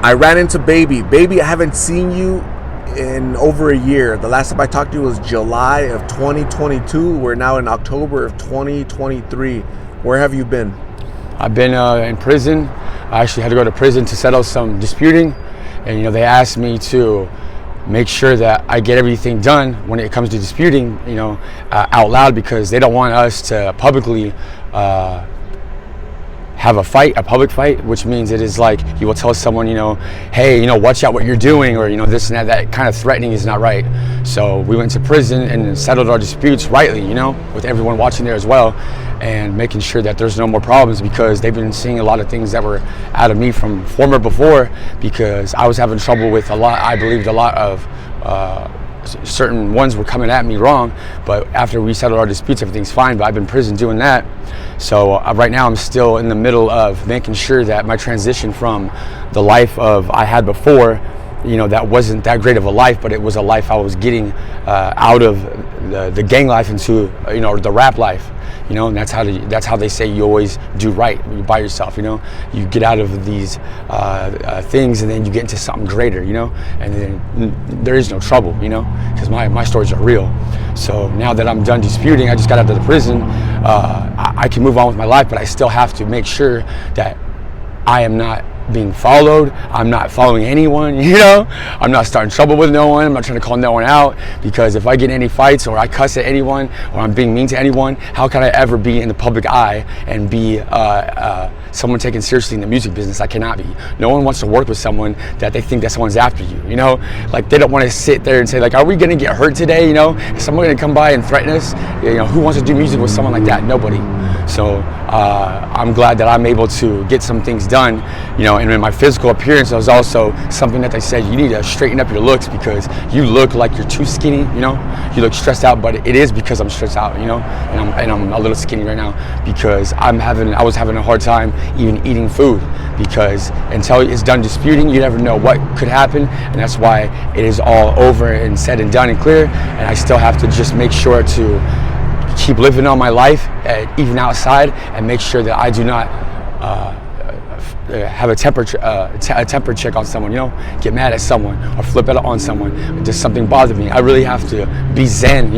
I ran into Baby. Baby, I haven't seen you in over a year. The last time I talked to you was July of 2022. We're now in October of 2023. Where have you been? I've been in prison. I actually had to go to prison to settle some disputing, and they asked me to make sure that I get everything done when it comes to disputing, out loud, because they don't want us to publicly have a public fight, which means it is like you will tell someone, hey, watch out what you're doing, or this and that. That kind of threatening is not right. So we went to prison and settled our disputes rightly, with everyone watching there as well, and making sure that there's no more problems, because they've been seeing a lot of things that were out of me from before, because I was having trouble with I believed a lot of certain ones were coming at me wrong, but after we settled our disputes, everything's fine. But I've been in prison doing that. So right now I'm still in the middle of making sure that my transition from the life I had before, that wasn't that great of a life, but it was a life I was getting out of the gang life into, the rap life. And that's how they say you always do right when you by yourself. You get out of these things, and then you get into something greater. And then there is no trouble. Because my stories are real. So now that I'm done disputing, I just got out of the prison. I can move on with my life, but I still have to make sure that I am not being followed. I'm not following anyone, I'm not starting trouble with no one. I'm not trying to call no one out, because if I get in any fights, or I cuss at anyone, or I'm being mean to anyone, how can I ever be in the public eye and be someone taken seriously in the music business? I cannot be. No one wants to work with someone that they think that someone's after you, like they don't want to sit there and say, like, are we going to get hurt today? Is someone going to come by and threaten us? Who wants to do music with someone like that? Nobody. So I'm glad that I'm able to get some things done, and in my physical appearance, there was also something that they said, you need to straighten up your looks, because you look like you're too skinny, you look stressed out, but it is because I'm stressed out, and I'm a little skinny right now, because I was having a hard time even eating food, because until it's done disputing, you never know what could happen, and that's why it is all over and said and done and clear, and I still have to just make sure to keep living on my life, even outside, and make sure that I do not have a temper check on someone, get mad at someone or flip it on someone. Does something bother me? I really have to be zen,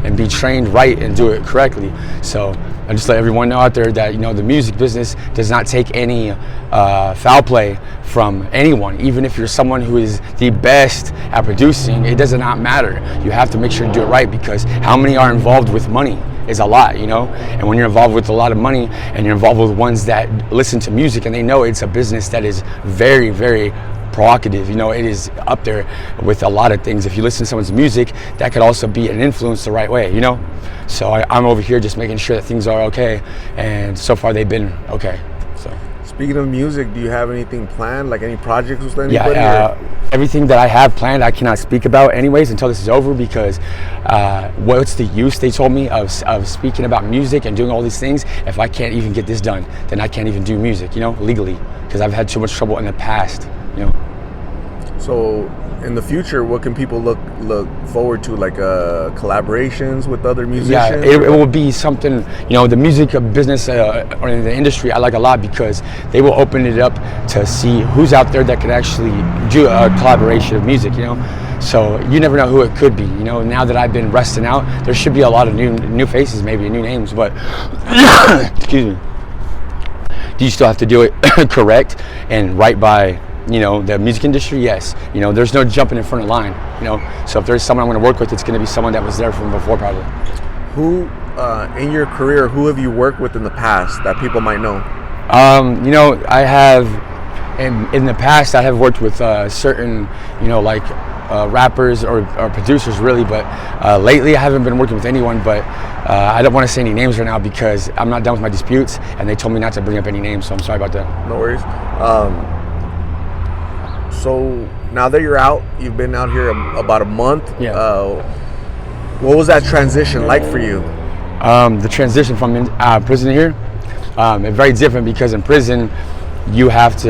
and be trained right and do it correctly. So I just let everyone know out there that, the music business does not take any foul play from anyone. Even if you're someone who is the best at producing, it does not matter. You have to make sure to do it right, because how many are involved with money is a lot, and when you're involved with a lot of money, and you're involved with ones that listen to music and they know it's a business that is very, very provocative, it is up there with a lot of things. If you listen to someone's music, that could also be an influence the right way, So I'm over here just making sure that things are okay, and so far they've been okay. So speaking of music, do you have anything planned, like any projects with anybody? Yeah, everything that I have planned, I cannot speak about anyways until this is over, because what's the use, they told me, of speaking about music and doing all these things if I can't even get this done? Then I can't even do music, legally, because I've had too much trouble in the past, So in the future, what can people look forward to, like collaborations with other musicians? Yeah, it will be something, the music business or in the industry I like a lot, because they will open it up to see who's out there that can actually do a collaboration of music, So you never know who it could be, Now that I've been resting out, there should be a lot of new faces, maybe new names, but excuse me. Do you still have to do it correct and right by the music industry? Yes. There's no jumping in front of the line, So if there's someone I'm going to work with, it's going to be someone that was there from before, probably. Who, in your career, who have you worked with in the past that people might know? I have, in the past, I have worked with certain, rappers or producers, really, but lately I haven't been working with anyone, but I don't want to say any names right now, because I'm not done with my disputes, and they told me not to bring up any names, so I'm sorry about that. No worries. So now that you're out, you've been out here about a month. Yeah. What was that transition like for you? The transition from prison here, it's very different, because in prison you have to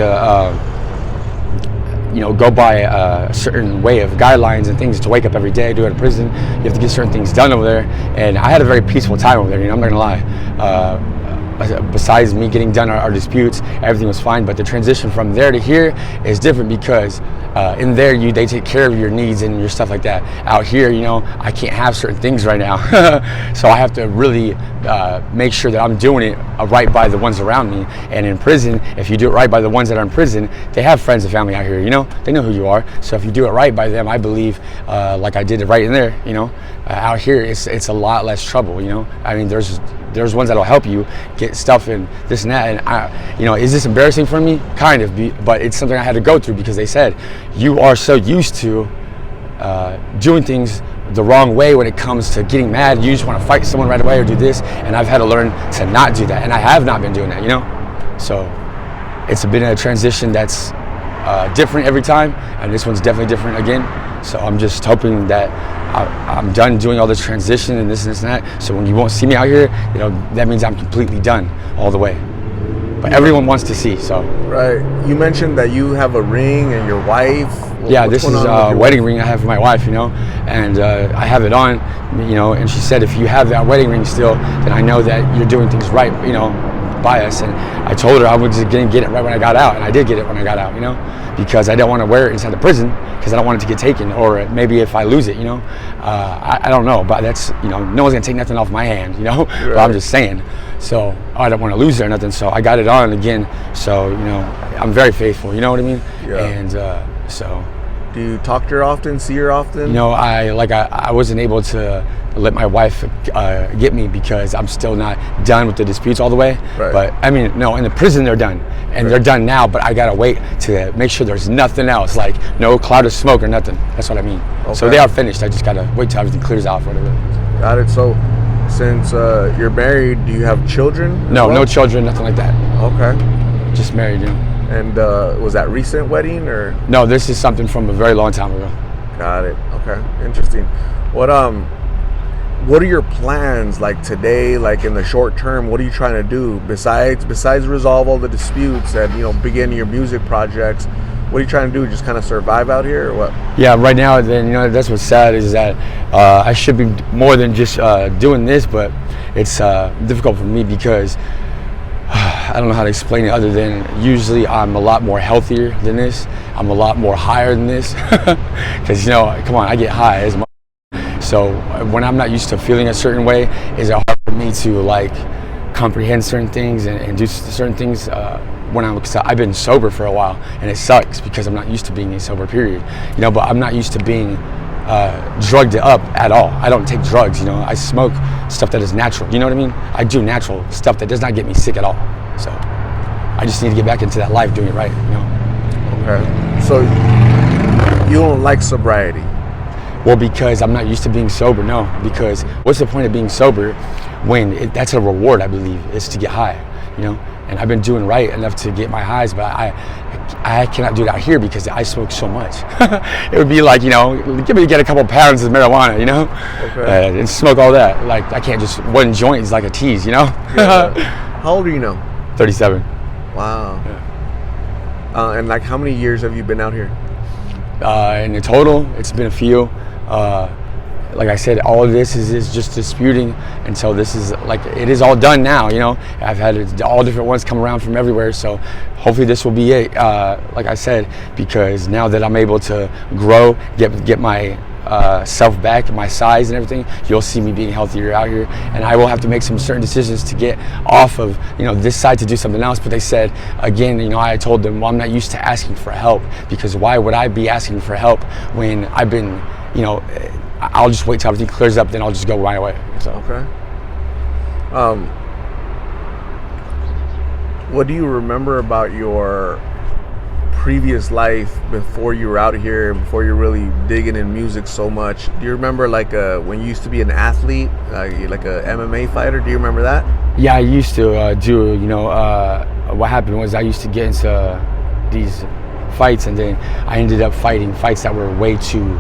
go by a certain way of guidelines and things to wake up every day, do it in prison. You have to get certain things done over there, and I had a very peaceful time over there, I'm not gonna lie. besides me getting done our disputes, everything was fine. But the transition from there to here is different because in there they take care of your needs and your stuff like that. Out here, I can't have certain things right now, so I have to really make sure that I'm doing it right by the ones around me. And in prison, if you do it right by the ones that are in prison, they have friends and family out here. They know who you are. So if you do it right by them, I believe, like I did it right in there. Out here, it's a lot less trouble. I mean, there's ones that'll help you get stuff and this and that. And is this embarrassing for me? Kind of, but it's something I had to go through because they said you are so used to doing things the wrong way when it comes to getting mad. You just want to fight someone right away or do this. And I've had to learn to not do that, and I have not been doing that. So it's been a transition that's different every time, and this one's definitely different again. So I'm just hoping that I'm done doing all this transition and this and that. So when you won't see me out here, that means I'm completely done all the way. But everyone wants to see. So right. You mentioned that you have a ring and your wife. Yeah, this is a wedding ring I have for my wife. And I have it on. And she said if you have that wedding ring still, then I know that you're doing things right. By us. And I told her I was just going to get it right when I got out, and I did get it when I got out, because I don't want to wear it inside the prison because I don't want it to get taken, or maybe if I lose it, I don't know, but that's, no one's going to take nothing off my hand, Right. But I'm just saying, so I don't want to lose it or nothing, so I got it on again, so, I'm very faithful, you know what I mean? Yeah. And so. Do you talk to her often, see her often? I wasn't able to let my wife get me because I'm still not done with the disputes all the way. Right. But I mean, no, in the prison they're done, and right. They're done now. But I gotta wait to make sure there's nothing else, like no cloud of smoke or nothing. That's what I mean. Okay. So they are finished. I just gotta wait till everything clears out, whatever. Got it. So, since you're married, do you have children? No, no children, nothing like that. Okay. Just married, And was that recent wedding or? No, this is something from a very long time ago. Got it. Okay. Interesting. What are your plans like today, like in the short term? What are you trying to do besides resolve all the disputes and begin your music projects? What are you trying to do? Just kind of survive out here or what? Yeah, right now, then that's what's sad is that I should be more than just doing this, but it's difficult for me because I don't know how to explain it other than usually I'm a lot more healthier than this. I'm a lot more higher than this because come on, I get high as much. So when I'm not used to feeling a certain way, is it hard for me to like comprehend certain things and do certain things when I've been sober for a while, and it sucks because I'm not used to being a sober period, but I'm not used to being drugged up at all. I don't take drugs, I smoke stuff that is natural, you know what I mean? I do natural stuff that does not get me sick at all. So I just need to get back into that life doing it right, Okay. So you don't like sobriety? Well, because I'm not used to being sober, no. Because what's the point of being sober when that's a reward, I believe, is to get high, And I've been doing right enough to get my highs, but I cannot do it out here because I smoke so much. It would be like, give me to get a couple pounds of marijuana, Okay. And smoke all that. Like, I can't just, one joint is like a tease, Yeah. How old are you now? 37. Wow. Yeah. And like how many years have you been out here? In the total, it's been a few. Like I said, all of this is just disputing, and so this is like, it is all done now, I've had all different ones come around from everywhere, so hopefully this will be it, like I said, because now that I'm able to grow, get my self back, my size and everything, you'll see me being healthier out here, and I will have to make some certain decisions to get off of this side to do something else. But they said again, I told them, well, I'm not used to asking for help, because why would I be asking for help when I've been, I'll just wait till everything clears up, then I'll just go right away. So. Okay. What do you remember about your previous life before you were out here, before you're really digging in music so much? Do you remember like when you used to be an athlete, like a MMA fighter? Do you remember that? Yeah, I used to do, what happened was I used to get into these fights, and then I ended up fighting fights that were way too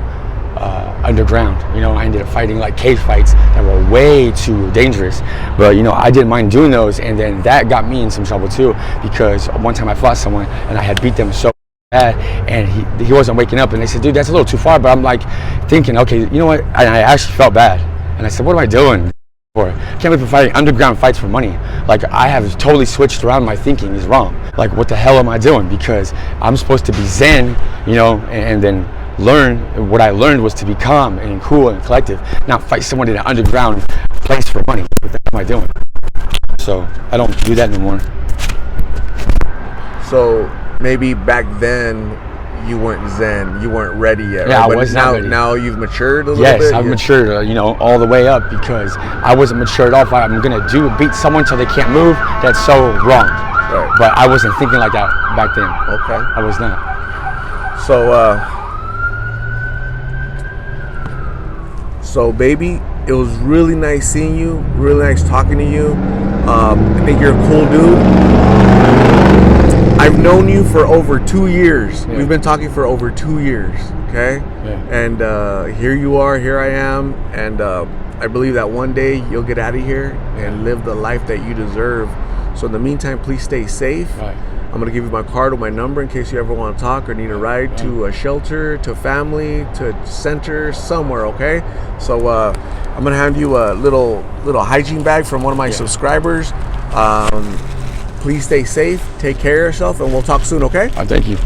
underground. I ended up fighting like cage fights that were way too dangerous, but I didn't mind doing those, and then that got me in some trouble too, because one time I fought someone and I had beat them so bad, and he wasn't waking up, and they said, dude, that's a little too far. But I'm like thinking, okay, you know what, and I actually felt bad, and I said, what am I doing? for. I can't believe we're fighting underground fights for money. Like, I have totally switched around. My thinking is wrong. Like, what the hell am I doing? Because I'm supposed to be zen, you know, and then learn. What I learned was to be calm and cool and collective, not fight someone in an underground place for money. What the hell am I doing? So I don't do that anymore. So maybe back then you weren't zen, you weren't ready yet. Yeah, right? I But was now, not ready. now you've matured a little Yes, bit. I've matured, you know, all the way up, because I wasn't mature at all. If I'm gonna beat someone till they can't move, that's so wrong. Right. But I wasn't thinking like that back then. Okay. I was not. So baby, it was really nice seeing you, really nice talking to you. I think you're a cool dude. I've known you for over 2 years. Yeah. We've been talking for over 2 years, okay? Yeah. And here you are, here I am, and I believe that one day you'll get out of here and live the life that you deserve. So in the meantime, please stay safe. Right. I'm gonna give you my card or my number in case you ever want to talk or need a ride to a shelter, to family, to a center, somewhere. Okay, so I'm gonna hand you a little hygiene bag from one of my subscribers. Please stay safe, take care of yourself, and we'll talk soon. Okay? Thank you.